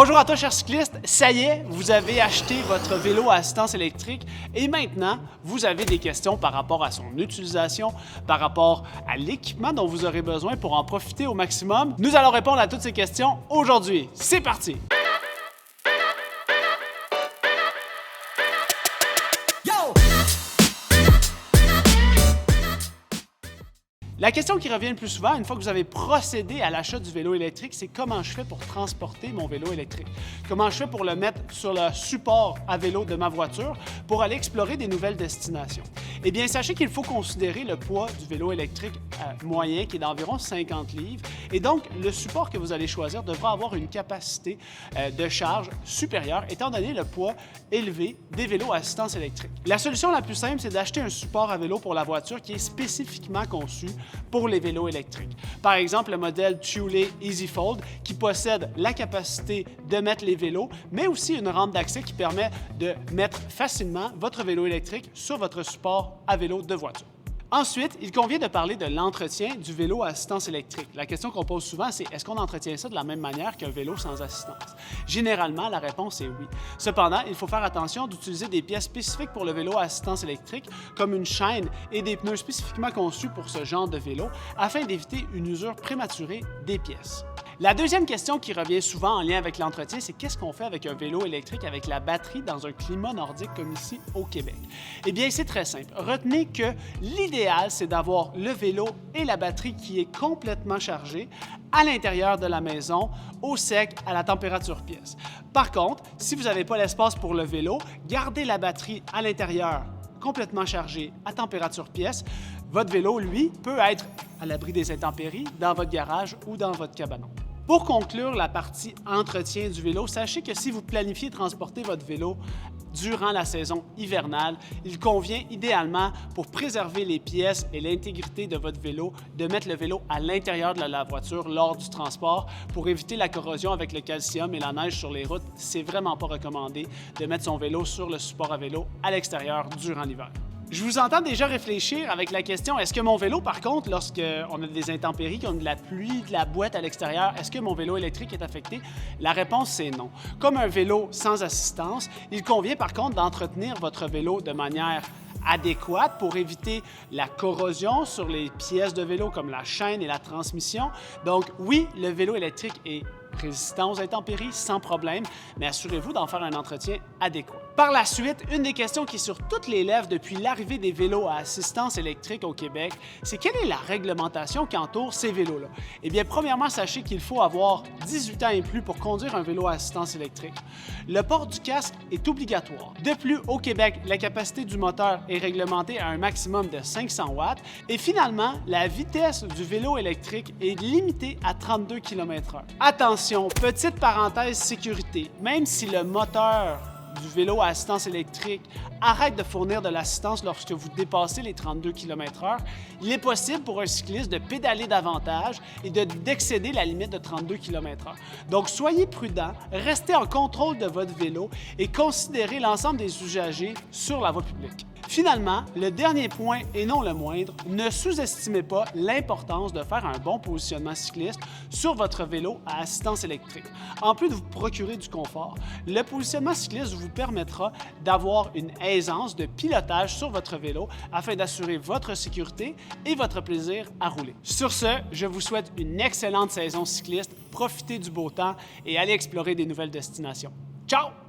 Bonjour à toi, chers cyclistes. Ça y est, vous avez acheté votre vélo à assistance électrique et maintenant, vous avez des questions par rapport à son utilisation, par rapport à l'équipement dont vous aurez besoin pour en profiter au maximum. Nous allons répondre à toutes ces questions aujourd'hui. C'est parti! La question qui revient le plus souvent, une fois que vous avez procédé à l'achat du vélo électrique, c'est comment je fais pour transporter mon vélo électrique? Comment je fais pour le mettre sur le support à vélo de ma voiture pour aller explorer des nouvelles destinations? Eh bien, sachez qu'il faut considérer le poids du vélo électrique moyen qui est d'environ 50 livres et donc le support que vous allez choisir devra avoir une capacité de charge supérieure étant donné le poids élevé des vélos à assistance électrique. La solution la plus simple, c'est d'acheter un support à vélo pour la voiture qui est spécifiquement conçu pour les vélos électriques. Par exemple, le modèle Thule EasyFold qui possède la capacité de mettre les vélos, mais aussi une rampe d'accès qui permet de mettre facilement votre vélo électrique sur votre support à vélo de voiture. Ensuite, il convient de parler de l'entretien du vélo à assistance électrique. La question qu'on pose souvent, c'est est-ce qu'on entretient ça de la même manière qu'un vélo sans assistance? Généralement, la réponse est oui. Cependant, il faut faire attention d'utiliser des pièces spécifiques pour le vélo à assistance électrique, comme une chaîne et des pneus spécifiquement conçus pour ce genre de vélo, afin d'éviter une usure prématurée des pièces. La deuxième question qui revient souvent en lien avec l'entretien, c'est qu'est-ce qu'on fait avec un vélo électrique avec la batterie dans un climat nordique comme ici au Québec? Eh bien, c'est très simple. Retenez que l'idéal, c'est d'avoir le vélo et la batterie qui est complètement chargée à l'intérieur de la maison, au sec, à la température pièce. Par contre, si vous n'avez pas l'espace pour le vélo, gardez la batterie à l'intérieur complètement chargée à température pièce. Votre vélo, lui, peut être à l'abri des intempéries dans votre garage ou dans votre cabanon. Pour conclure la partie entretien du vélo, sachez que si vous planifiez transporter votre vélo durant la saison hivernale, il convient idéalement, pour préserver les pièces et l'intégrité de votre vélo, de mettre le vélo à l'intérieur de la voiture lors du transport pour éviter la corrosion avec le calcium et la neige sur les routes. C'est vraiment pas recommandé de mettre son vélo sur le support à vélo à l'extérieur durant l'hiver. Je vous entends déjà réfléchir avec la question, est-ce que mon vélo, par contre, lorsqu'on a des intempéries, qu'on a de la pluie, de la boîte à l'extérieur, est-ce que mon vélo électrique est affecté? La réponse, c'est non. Comme un vélo sans assistance, il convient par contre d'entretenir votre vélo de manière adéquate pour éviter la corrosion sur les pièces de vélo comme la chaîne et la transmission. Donc oui, le vélo électrique est résistant aux intempéries sans problème, mais assurez-vous d'en faire un entretien adéquat. Par la suite, une des questions qui est sur toutes les lèvres depuis l'arrivée des vélos à assistance électrique au Québec, c'est quelle est la réglementation qui entoure ces vélos-là? Eh bien, premièrement, sachez qu'il faut avoir 18 ans et plus pour conduire un vélo à assistance électrique. Le port du casque est obligatoire. De plus, au Québec, la capacité du moteur est réglementée à un maximum de 500 watts. Et finalement, la vitesse du vélo électrique est limitée à 32 km/h. Attention, petite parenthèse sécurité, même si le moteur du vélo à assistance électrique arrête de fournir de l'assistance lorsque vous dépassez les 32 km/h, il est possible pour un cycliste de pédaler davantage et d'excéder la limite de 32 km/h. Donc, soyez prudent, restez en contrôle de votre vélo et considérez l'ensemble des usagers sur la voie publique. Finalement, le dernier point et non le moindre, ne sous-estimez pas l'importance de faire un bon positionnement cycliste sur votre vélo à assistance électrique. En plus de vous procurer du confort, le positionnement cycliste vous permettra d'avoir une aisance de pilotage sur votre vélo afin d'assurer votre sécurité et votre plaisir à rouler. Sur ce, je vous souhaite une excellente saison cycliste, profitez du beau temps et allez explorer des nouvelles destinations. Ciao!